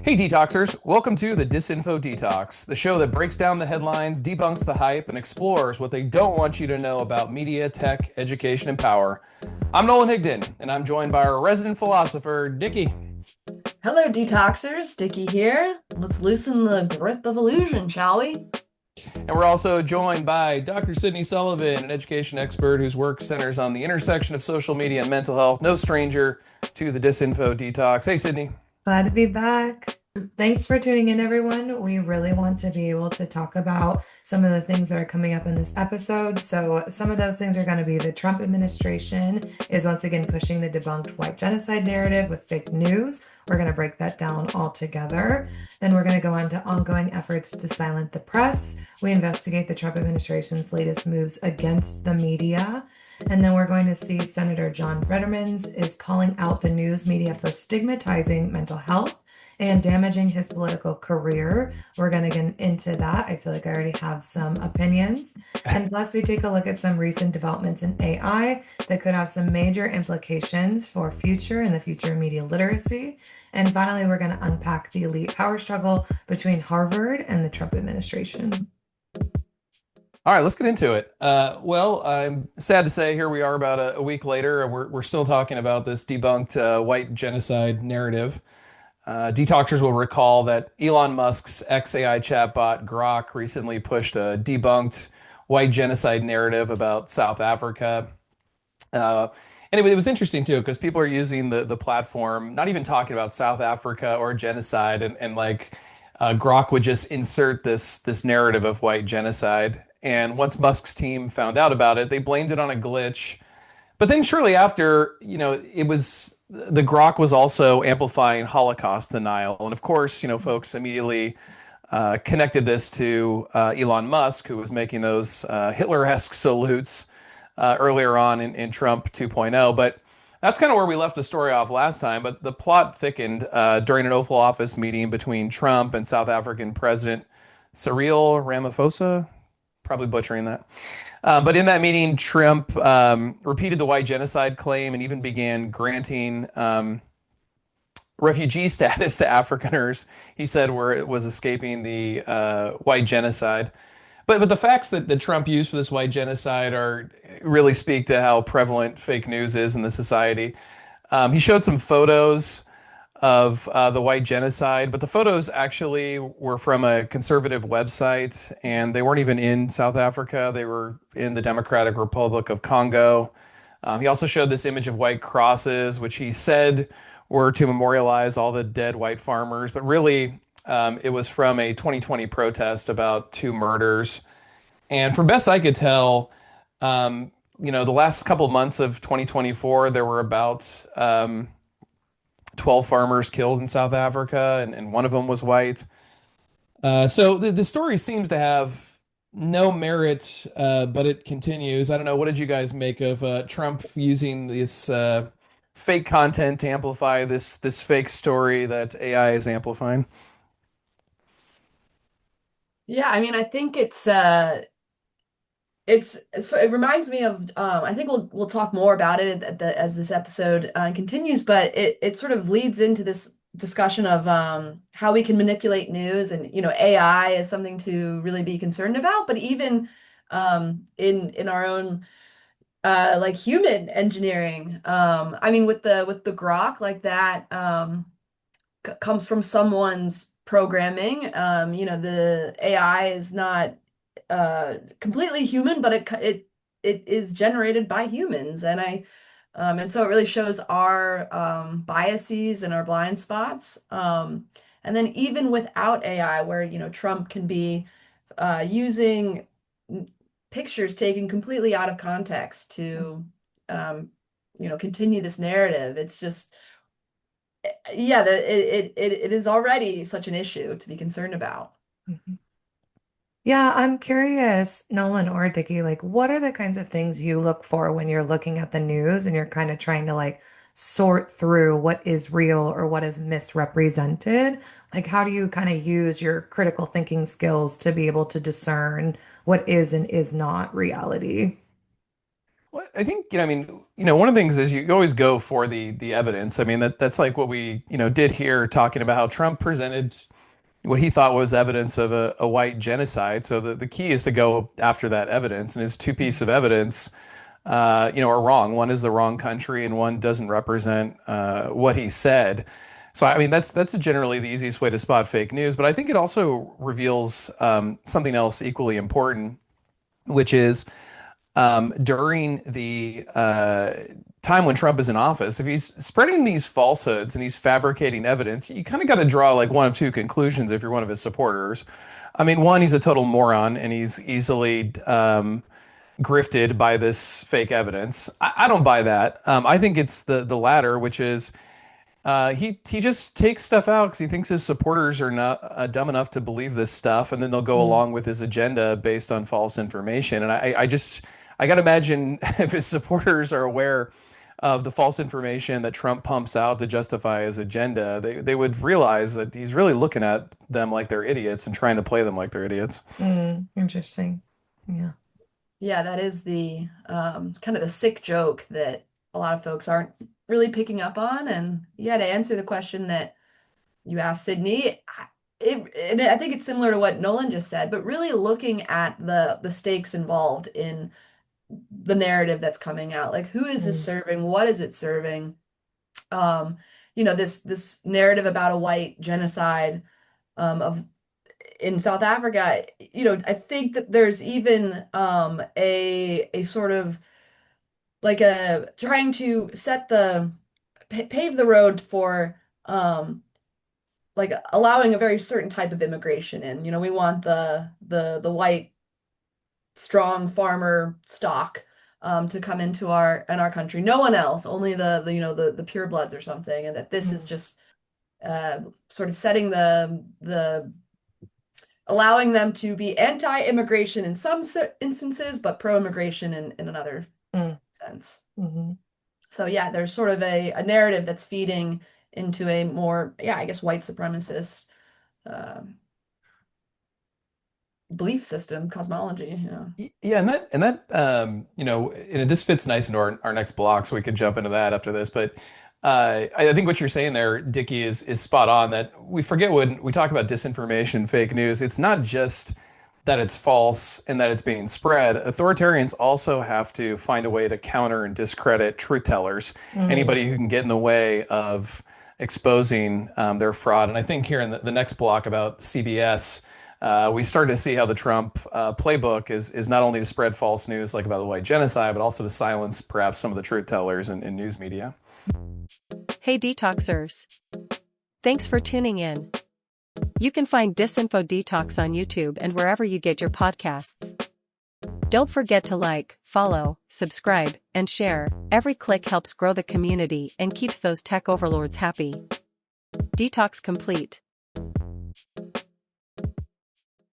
Hey, Detoxers! Welcome to the Disinfo Detox, the show that breaks down the headlines, debunks the hype, and explores what they don't want you to know about media, tech, education, and power. I'm Nolan Higdon, and I'm joined by our resident philosopher, Nikki. Hello, detoxers. Dickie here. Let's loosen the grip of illusion, shall we? And we're also joined by Dr. Sydney Sullivan, an education expert whose work centers on the intersection of social media and mental health. No stranger to the Disinfo Detox. Hey, Sydney. Glad to be back. Thanks for tuning in, everyone. We really want to be able to talk about some of the things that are coming up in this episode. So, some of those things are going to be the Trump administration is once again pushing the debunked white genocide narrative with fake news. We're going to break that down all together. Then, we're going to go on to ongoing efforts to silence the press. We investigate the Trump administration's latest moves against the media. And then we're going to see Senator John Fetterman is calling out the news media for stigmatizing mental health and damaging his political career. We're going to get into that. I feel like I already have some opinions. And plus, we take a look at some recent developments in AI that could have some major implications for future and the future of media literacy. And finally, we're going to unpack the elite power struggle between Harvard and the Trump administration. All right, let's get into it. I'm sad to say here we are about a week later, and we're still talking about this debunked white genocide narrative. Detoxers will recall that Elon Musk's XAI chatbot Grok recently pushed a debunked white genocide narrative about South Africa. Uh, anyway, it was interesting too because people are using the platform, not even talking about South Africa or genocide, and Grok would just insert this narrative of white genocide. And once Musk's team found out about it, they blamed it on a glitch. But then shortly after, it was the Grok was also amplifying Holocaust denial. And of course, folks immediately connected this to Elon Musk, who was making those Hitler-esque salutes earlier on in Trump 2.0. But that's kind of where we left the story off last time. But the plot thickened during an Oval Office meeting between Trump and South African President Cyril Ramaphosa. Probably butchering that. But in that meeting, Trump repeated the white genocide claim and even began granting refugee status to Afrikaners, he said, where it was escaping the white genocide. But the facts that Trump used for this white genocide are really speak to how prevalent fake news is in the society. He showed some photos of the white genocide, but the photos actually were from a conservative website, and they weren't even in South Africa. They were in the Democratic Republic of Congo. He also showed this image of white crosses, which he said were to memorialize all the dead white farmers, but really it was from a 2020 protest about two murders. And from best I could tell, the last couple months of 2024, there were about 12 farmers killed in South Africa, and one of them was white. So the story seems to have no merit, but it continues. I don't know. What did you guys make of Trump using this fake content to amplify this fake story that AI is amplifying? Yeah, I mean, I think so it reminds me of I think we'll talk more about it as this episode continues, but it sort of leads into this discussion of how we can manipulate news, and AI is something to really be concerned about, but even in our own like human engineering. I mean, with the Grok, like that comes from someone's programming. The AI is not completely human, but it is generated by humans, and so it really shows our biases and our blind spots. And then even without AI, where Trump can be using pictures taken completely out of context to continue this narrative. It's just yeah, it is already such an issue to be concerned about. Mhm. Yeah, I'm curious, Nolan or Dickie, like what are the kinds of things you look for when you're looking at the news and you're kind of trying to like sort through what is real or what is misrepresented? Like how do you kind of use your critical thinking skills to be able to discern what is and is not reality? I think, I mean, one of the things is you always go for the evidence. I mean, that's like what we, did here talking about how Trump presented what he thought was evidence of a white genocide. So the key is to go after that evidence. And his two pieces of evidence, are wrong. One is the wrong country, and one doesn't represent what he said. So I mean, that's generally the easiest way to spot fake news. But I think it also reveals something else equally important, which is during the time when Trump is in office, if he's spreading these falsehoods and he's fabricating evidence, you kind of got to draw like one of two conclusions if you're one of his supporters. I mean, one, he's a total moron and he's easily grifted by this fake evidence. I don't buy that. I think it's the latter, which is he just takes stuff out because he thinks his supporters are not dumb enough to believe this stuff, and then they'll go Mm. along with his agenda based on false information. And I got to imagine if his supporters are aware of the false information that Trump pumps out to justify his agenda, they would realize that he's really looking at them like they're idiots and trying to play them like they're idiots. Interesting. Yeah. Yeah, that is the kind of the sick joke that a lot of folks aren't really picking up on. And yeah, to answer the question that you asked, Sydney, and I think it's similar to what Nolan just said, but really looking at the stakes involved in the narrative that's coming out. Like, who is this Mm. serving? What is it serving? This narrative about a white genocide of in South Africa, I think that there's even a sort of like a trying to set the pave the road for like allowing a very certain type of immigration in. We want the white strong farmer stock to come into our country. No one else, only the purebloods or something, and that this is Mm. just sort of setting the allowing them to be anti-immigration in some instances, but pro-immigration in another Mm. sense. hmm So yeah, there's sort of a narrative that's feeding into a more, yeah, I guess white supremacist uh, belief system, cosmology. Yeah, and this fits nice into our next block, so we could jump into that after this. But I think what you're saying there, Dickie, is spot on. That we forget when we talk about disinformation, fake news. It's not just that it's false and that it's being spread. Authoritarians also have to find a way to counter and discredit truth tellers, Mm. anybody who can get in the way of exposing their fraud. And I think here in the next block about CBS, we started to see how the Trump playbook is not only to spread false news like about the white genocide, but also to silence perhaps some of the truth tellers in news media. Hey Detoxers! Thanks for tuning in. You can find Disinfo Detox on YouTube and wherever you get your podcasts. Don't forget to like, follow, subscribe, and share. Every click helps grow the community and keeps those tech overlords happy. Detox complete.